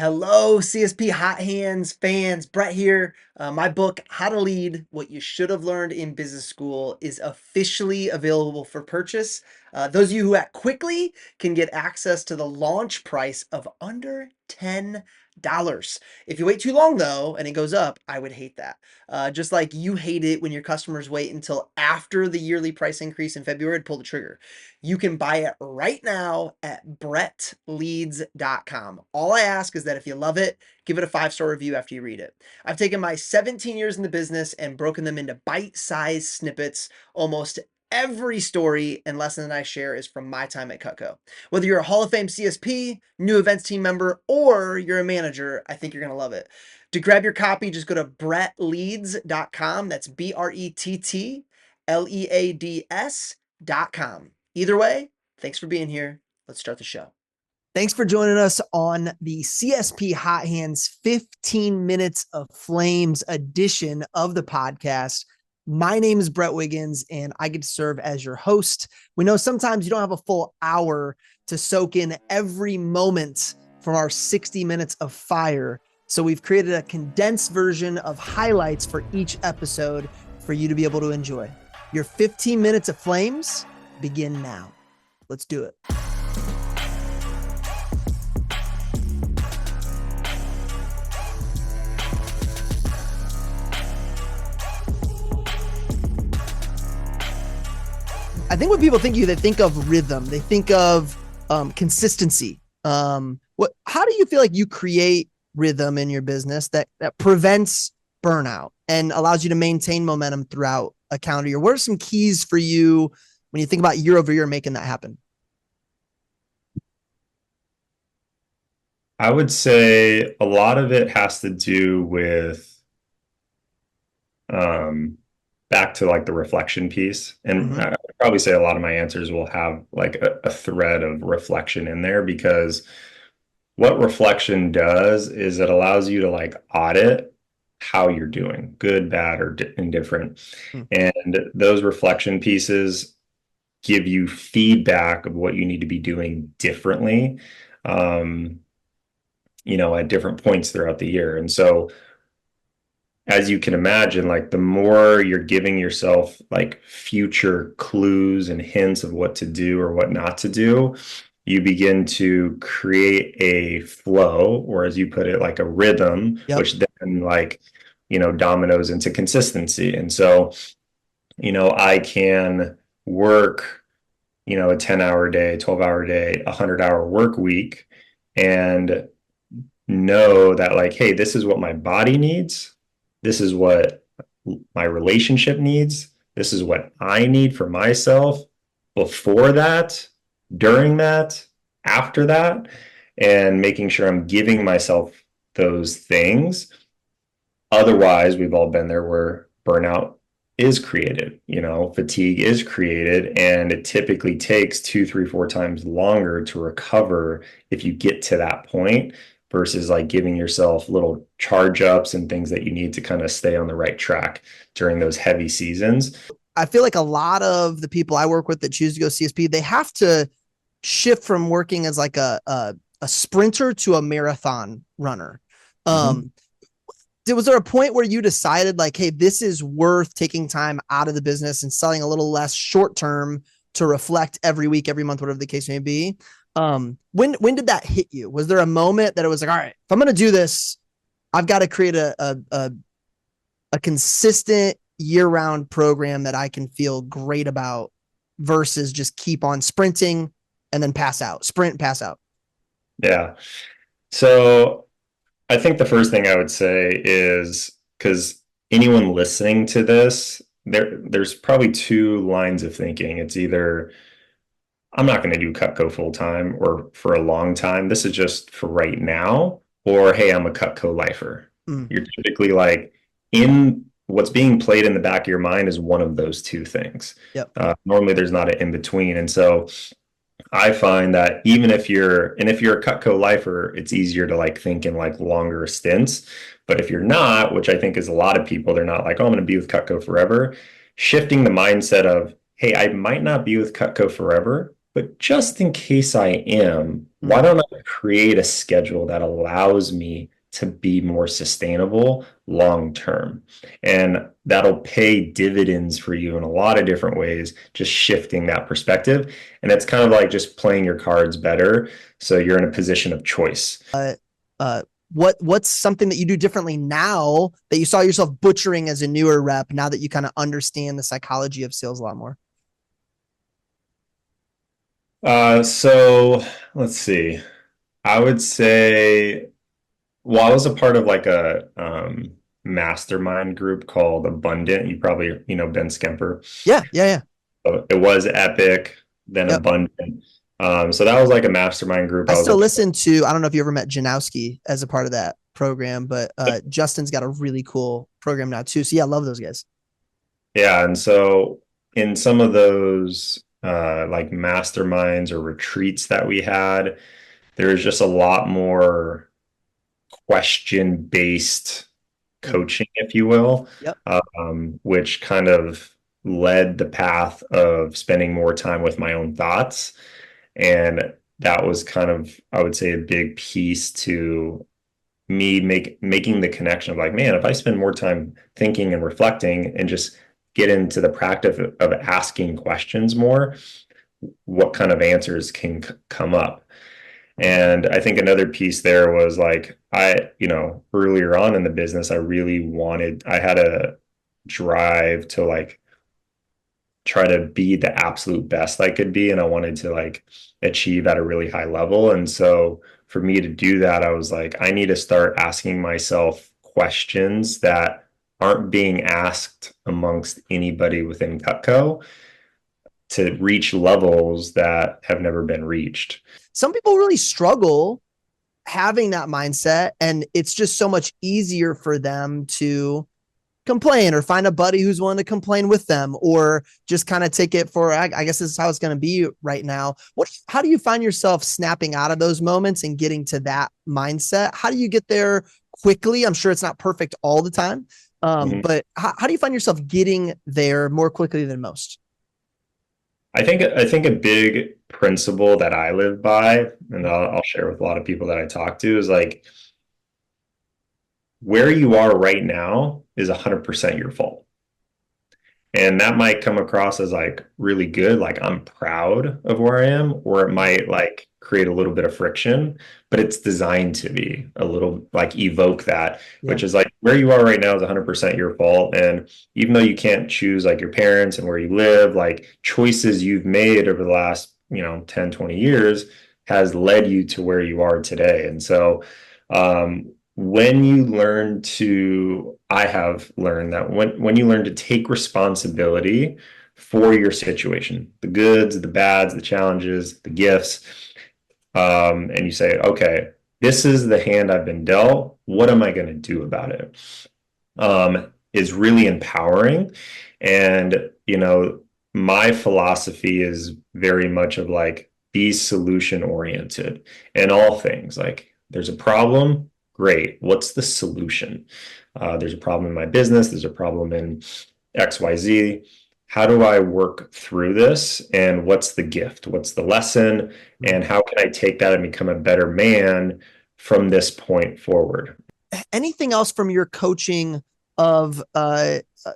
Hello, CSP Hot Hands fans. Brett here. My book, How to Lead What You Should Have Learned in Business School, is officially available for purchase. Those of you who act quickly can get access to the launch price of under $10. If you wait too long, though, and it goes up, I would hate that. Just like you hate it when your customers wait until after the yearly price increase in February to pull the trigger. You can buy it right now at brettleads.com. All I ask is that if you love it, give it a 5-star review after you read it. I've taken my 17 years in the business and broken them into bite-sized snippets. Almost every story and lesson that I share is from my time at Cutco. Whether you're a Hall of Fame CSP, new events team member, or you're a manager, I think you're going to love it. To grab your copy, just go to brettleads.com. That's BRETTLEADS.com. Either way, thanks for being here. Let's start the show. Thanks for joining us on the CSP Hot Hands 15 Minutes of Flames edition of the podcast. My name is Brett Wiggins, and I get to serve as your host. We know sometimes you don't have a full hour to soak in every moment from our 60 minutes of fire. So we've created a condensed version of highlights for each episode for you to be able to enjoy. Your 15 minutes of flames begin now. Let's do it. I think when people think you, they think of rhythm. They think of consistency. How do you feel like you create rhythm in your business that prevents burnout and allows you to maintain momentum throughout a calendar year? What are some keys for you when you think about year over year making that happen? I would say a lot of it has to do with back to like the reflection piece. And I'd probably say a lot of my answers will have like a thread of reflection in there, because what reflection does is it allows you to like audit how you're doing, good, bad, or indifferent. And those reflection pieces give you feedback of what you need to be doing differently, at different points throughout the year. And so, as you can imagine, like the more you're giving yourself like future clues and hints of what to do or what not to do, you begin to create a flow, or as you put it, like a rhythm, which then dominoes into consistency. And so, I can work, a 10-hour day, 12-hour day, 100-hour work week, and know that like, hey, this is what my body needs. This is what my relationship needs. This is what I need for myself before that, during that, after that, and making sure I'm giving myself those things. Otherwise, we've all been there where burnout is created, fatigue is created, and it typically takes 2, 3, 4 times longer to recover if you get to that point, versus like giving yourself little charge ups and things that you need to kind of stay on the right track during those heavy seasons. I feel like a lot of the people I work with that choose to go CSP, they have to shift from working as like a sprinter to a marathon runner. Was there a point where you decided like, hey, this is worth taking time out of the business and selling a little less short term to reflect every week, every month, whatever the case may be? When did that hit you? Was there a moment that it was like, all right, if I'm going to do this, I've got to create a consistent year-round program that I can feel great about versus just keep on sprinting and then pass out, sprint, pass out? Yeah. So I think the first thing I would say is, because anyone listening to this, there's probably two lines of thinking. It's either I'm not going to do Cutco full time or for a long time. This is just for right now. Or, hey, I'm a Cutco lifer. You're typically like, in what's being played in the back of your mind is one of those two things. Normally there's not an in between. And so I find that even if you're a Cutco lifer, it's easier to like think in like longer stints. But if you're not, which I think is a lot of people, they're not like, oh, I'm going to be with Cutco forever. Shifting the mindset of, hey, I might not be with Cutco forever, but just in case I am, why don't I create a schedule that allows me to be more sustainable long term? And that'll pay dividends for you in a lot of different ways, just shifting that perspective. And it's kind of like just playing your cards better. So you're in a position of choice. Uh, what's something that you do differently now that you saw yourself butchering as a newer rep now that you kind of understand the psychology of sales a lot more? So let's see. I would say, well, I was a part of like a mastermind group called Abundant. You probably, Ben Skemper. Yeah, yeah, yeah. So it was Epic, then Yep. Abundant. So that was like a mastermind group. I I was still a listen to, I don't know if you ever met Janowski as a part of that program, but Justin's got a really cool program now too. So yeah, I love those guys. Yeah, and so in some of those like masterminds or retreats that we had, there's just a lot more question-based Mm. coaching, if you will, Yep. which kind of led the path of spending more time with my own thoughts. And that was kind of, I would say, a big piece to me making the connection of like, man, if I spend more time thinking and reflecting and just get into the practice of asking questions more, what kind of answers can come up? And I think another piece there was like, earlier on in the business, I had a drive to like try to be the absolute best I could be. And I wanted to like achieve at a really high level. And so for me to do that, I was like, I need to start asking myself questions that aren't being asked amongst anybody within Cutco to reach levels that have never been reached. Some people really struggle having that mindset, and it's just so much easier for them to complain or find a buddy who's willing to complain with them or just kind of take it for, I guess this is how it's going to be right now. How do you find yourself snapping out of those moments and getting to that mindset? How do you get there quickly? I'm sure it's not perfect all the time. Mhm. But how do you find yourself getting there more quickly than most? I think a big principle that I live by, and I'll share with a lot of people that I talk to, is like where you are right now is 100% your fault. And that might come across as like really good, like I'm proud of where I am, or it might like create a little bit of friction, but it's designed to be a little like evoke that, Yeah. which is like where you are right now is 100% your fault. And even though you can't choose like your parents and where you live, like choices you've made over the last, 10, 20 years has led you to where you are today. And so, when you learn to I have learned that when you learn to take responsibility for your situation, the goods, the bads, the challenges, the gifts, and you say, okay, this is the hand I've been dealt, what am I going to do about it? Is really empowering. And my philosophy is very much of like be solution oriented in all things. Like there's a problem, great. What's the solution? There's a problem in my business. There's a problem in XYZ. How do I work through this? And what's the gift? What's the lesson? And how can I take that and become a better man from this point forward? Anything else from your coaching of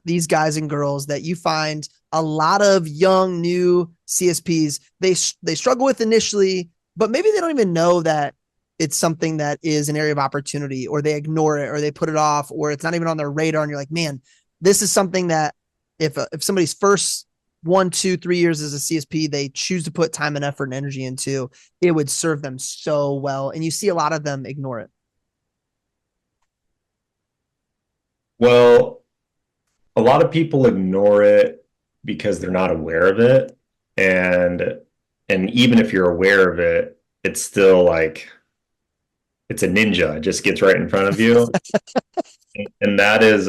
these guys and girls that you find a lot of young new CSPs they struggle with initially, but maybe they don't even know that it's something that is an area of opportunity, or they ignore it, or they put it off, or it's not even on their radar, and you're like, man, this is something that if somebody's first 1, 2, 3 years as a CSP, they choose to put time and effort and energy into, it would serve them so well. And you see a lot of them ignore it. Well, a lot of people ignore it because they're not aware of it. And and even if you're aware of it, it's still like it's a ninja. It just gets right in front of you. And that is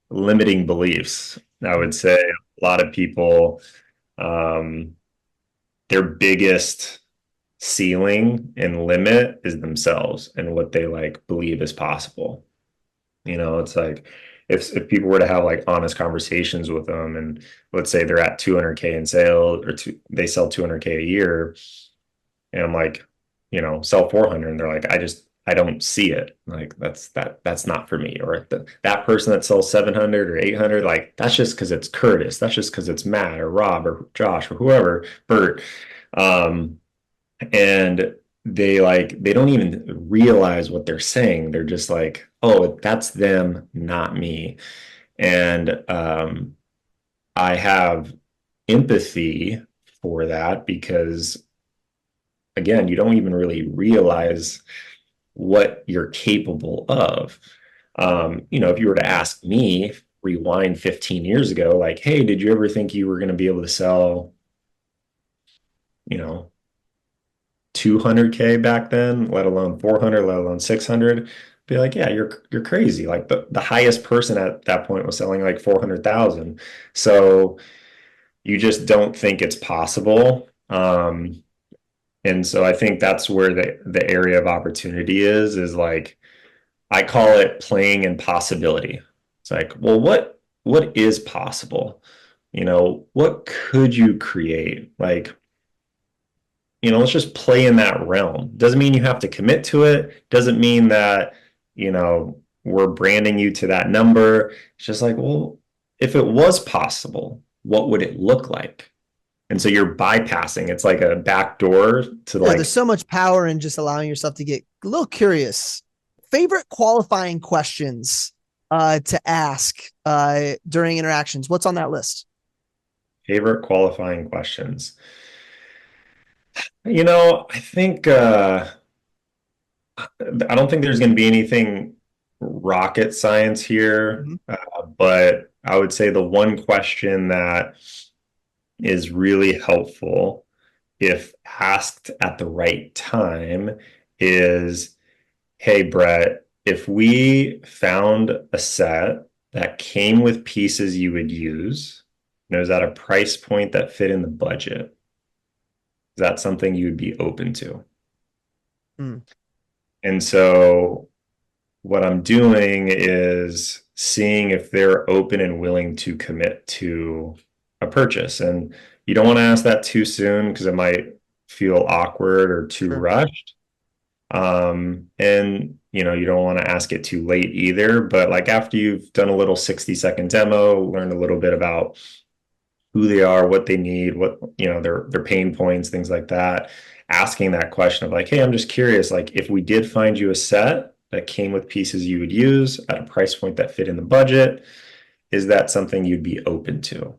limiting beliefs. I would say a lot of people um their biggest ceiling and limit is themselves and what they like believe is possible. It's like if people were to have like honest conversations with them, and let's say they're at 200K in sales, or they sell 200K a year, and I'm like, sell 400, and they're like, I don't see it. Like that's not for me. Or that person that sells 700 or 800, like that's just because it's Curtis. That's just because it's Matt or Rob or Josh or whoever, Bert. Um, and they don't even realize what they're saying. They're just like, oh, that's them, not me. And I have empathy for that because, again, you don't even really realize what you're capable of. If you were to ask me, rewind 15 years ago, like, hey, did you ever think you were going to be able to sell, you know, 200K back then, let alone 400, let alone 600? Be like, yeah, you're crazy. Like the highest person at that point was selling like 400,000. So you just don't think it's possible. And so I think that's where the area of opportunity is like, I call it playing in possibility. It's like, well, what is possible? What could you create? Like, let's just play in that realm. Doesn't mean you have to commit to it. Doesn't mean that, we're branding you to that number. It's just like, well, if it was possible, what would it look like? And so you're bypassing. It's like a back door to Yeah, there's like, so much power in just allowing yourself to get a little curious. Favorite qualifying questions to ask during interactions? What's on that list? favorite qualifying questions. I think I don't think there's going to be anything rocket science here, Mhm. but I would say the one question that is really helpful, if asked at the right time, is, hey, Brett, if we found a set that came with pieces you would use, and it was at a price point that fit in the budget, is that something you would be open to? Mm. And so what I'm doing is seeing if they're open and willing to commit to a purchase. And you don't want to ask that too soon because it might feel awkward or too Sure. rushed. And you don't want to ask it too late either. But like after you've done a little 60-second demo, learned a little bit about who they are, what they need, what their pain points, things like that. Asking that question of like, hey, I'm just curious, like if we did find you a set that came with pieces you would use at a price point that fit in the budget, is that something you'd be open to?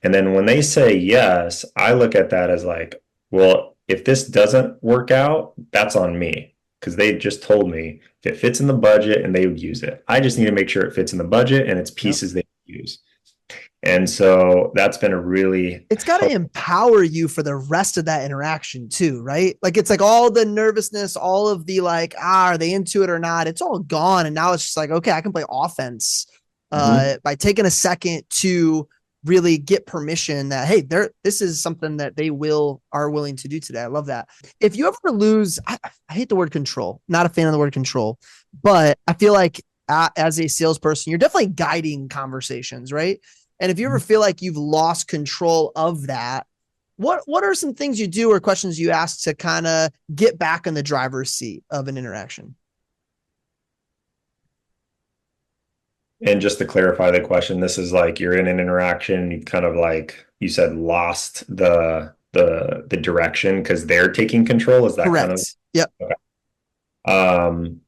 And then when they say yes, I look at that as like, well, if this doesn't work out, that's on me because they just told me if it fits in the budget and they would use it. I just need to make sure it fits in the budget and it's Yep. pieces they use. And so that's been a really It's got to helpful. empower you for the rest of that interaction too, right? Like it's like all the nervousness, all of the like, are they into it or not? It's all gone. And now it's just like, okay, I can play offense Mhm. by taking a second to really get permission that, hey, this is something that they are willing to do today. I love that. If you ever lose, I hate the word control, not a fan of the word control, but I feel like as a salesperson, you're definitely guiding conversations, right? And if you ever feel like you've lost control of that, what are some things you do or questions you ask to kind of get back in the driver's seat of an interaction? And just to clarify the question, this is like you're in an interaction, you kind of like you said lost the direction because they're taking control. Is that kind of Correct. Yep. okay? Um,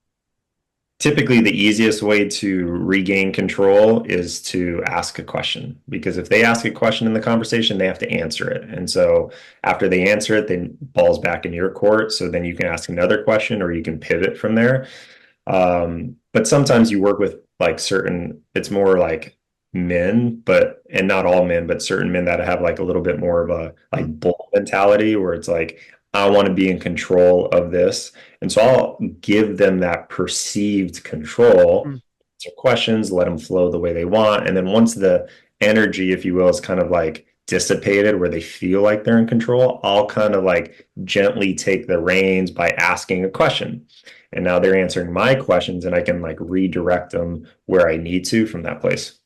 Typically the easiest way to regain control is to ask a question because if they ask a question in the conversation, they have to answer it. And so after they answer it, then ball's back in your court. So then you can ask another question or you can pivot from there. But sometimes you work with like it's more like men, and not all men, but certain men that have like a little bit more of a Mm, like bull mentality where it's like, I want to be in control of this. And so I'll give them that perceived control mm, to questions, let them flow the way they want. And then once the energy, if you will, is kind of like dissipated where they feel like they're in control, I'll kind of like gently take the reins by asking a question. And now they're answering my questions and I can like redirect them where I need to from that place.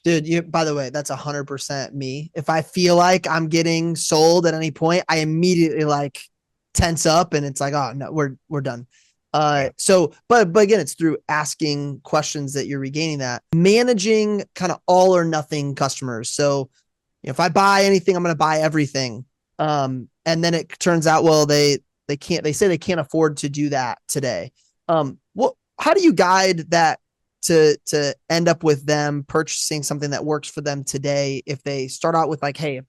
dude, by the way, that's 100% me. If I feel like I'm getting sold at any point, I immediately like tense up and it's like, oh no, we're done. But again, it's through asking questions that you're regaining that. Managing kind of all or nothing customers. So if I buy anything, I'm going to buy everything. And then it turns out, well, they say they can't afford to do that today. How do you guide that to end up with them purchasing something that works for them today? If they start out with like, hey,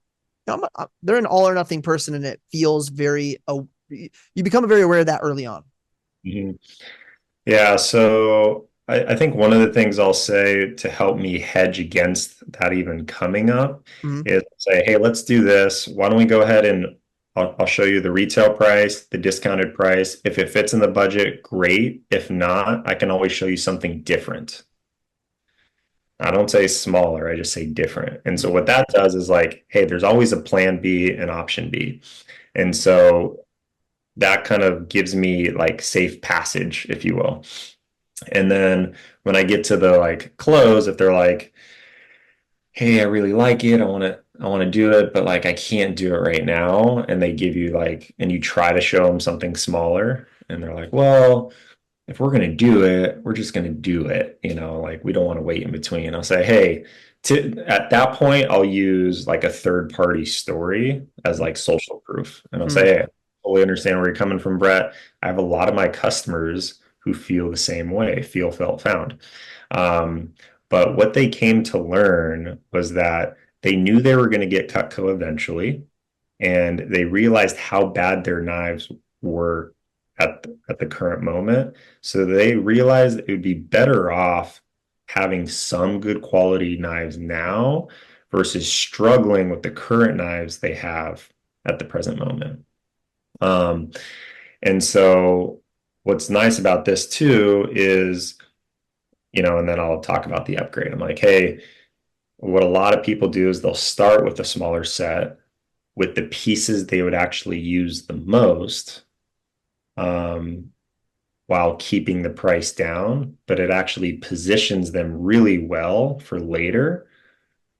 they're an all or nothing person and it feels you become very aware of that early on. Mhm. Yeah, so I think one of the things I'll say to help me hedge against that even coming up Mm-hmm. is say, hey, let's do this. Why don't we go ahead and I'll show you the retail price, the discounted price. If it fits in the budget, great. If not, I can always show you something different. I don't say smaller, I just say different. And so what that does is like, hey, there's always a plan B and option B. And so that kind of gives me like safe passage, if you will. And then when I get to the like close, if they're like, hey, I really like it, I want to do it, but like I can't do it right now, and they give you like, and you try to show them something smaller, and they're like, well, if we're gonna do it, we're just gonna do it, like we don't want to wait in between. I'll say, hey, at that point, I'll use like a third party story as like social proof. And I'll say, Mm-hmm. hey, I totally understand where you're coming from, Brett. I have a lot of my customers who feel the same way, feel, felt, found. Um, but what they came to learn was that they knew they were going to get Cutco eventually, and they realized how bad their knives were at the current moment. So they realized it would be better off having some good quality knives now versus struggling with the current knives they have at the present moment. Um, and so what's nice about this too is, and then I'll talk about the upgrade. I'm like, hey, what a lot of people do is they'll start with a smaller set with the pieces they would actually use the most, um, while keeping the price down, but it actually positions them really well for later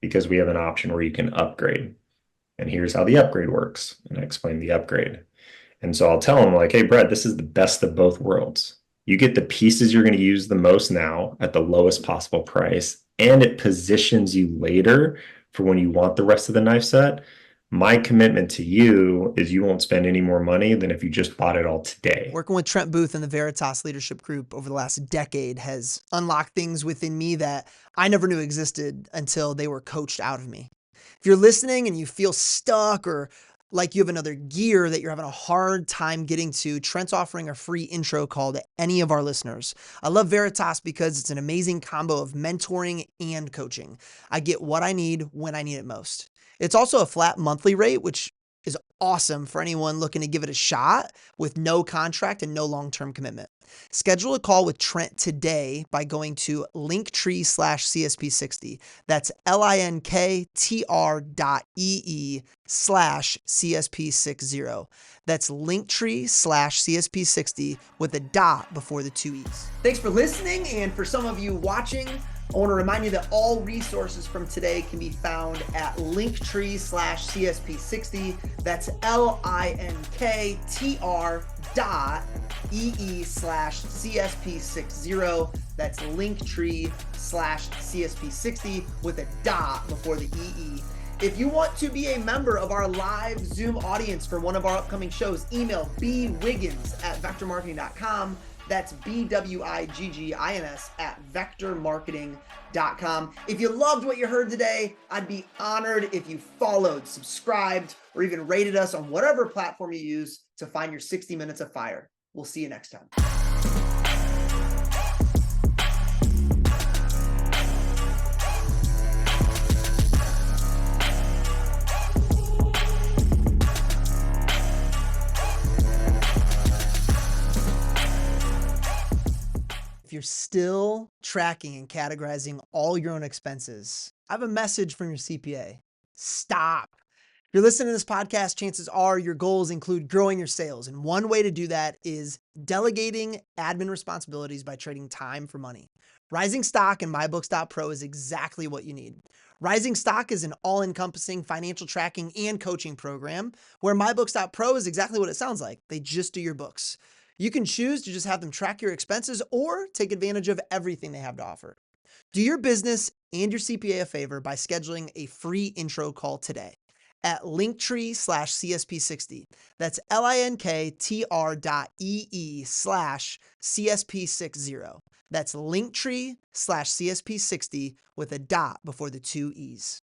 because we have an option where you can upgrade. And here's how the upgrade works. And I explain the upgrade. And so I'll tell them, like, hey, Brett, this is the best of both worlds. You get the pieces you're going to use the most now at the lowest possible price, and it positions you later for when you want the rest of the knife set. My commitment to you is you won't spend any more money than if you just bought it all today. Working with Trent Booth and the Veritas Leadership Group over the last decade has unlocked things within me that I never knew existed until they were coached out of me. If you're listening and you feel stuck or like you have another gear that you're having a hard time getting to, Trent's offering a free intro call to any of our listeners. I love Veritas because it's an amazing combo of mentoring and coaching. I get what I need when I need it most. It's also a flat monthly rate, which is awesome for anyone looking to give it a shot with no contract and no long-term commitment. Schedule a call with Trent today by going to linktree/CSP60. That's linktr.ee/CSP60. That's linktree/CSP60 with a dot before the two E's. Thanks for listening. And for some of you watching, I want to remind you that all resources from today can be found at linktree/CSP60. That's linktr.ee/CSP60. That's linktree/CSP60 with a dot before the EE. If you want to be a member of our live Zoom audience for one of our upcoming shows, email bwiggins@vectormarketing.com. That's BWIGGINS @vectormarketing.com. If you loved what you heard today, I'd be honored if you followed, subscribed, or even rated us on whatever platform you use to find your 60 minutes of fire. We'll see you next time. If you're still tracking and categorizing all your own expenses, I have a message from your CPA. Stop. If you're listening to this podcast, chances are your goals include growing your sales. And one way to do that is delegating admin responsibilities by trading time for money. Rising Stock and MyBooks.pro is exactly what you need. Rising Stock is an all-encompassing financial tracking and coaching program, where MyBooks.pro is exactly what it sounds like. They just do your books. You can choose to just have them track your expenses or take advantage of everything they have to offer. Do your business and your CPA a favor by scheduling a free intro call today at linktree/CSP60. That's linktr.ee/CSP60. That's linktree/CSP60 with a dot before the two E's.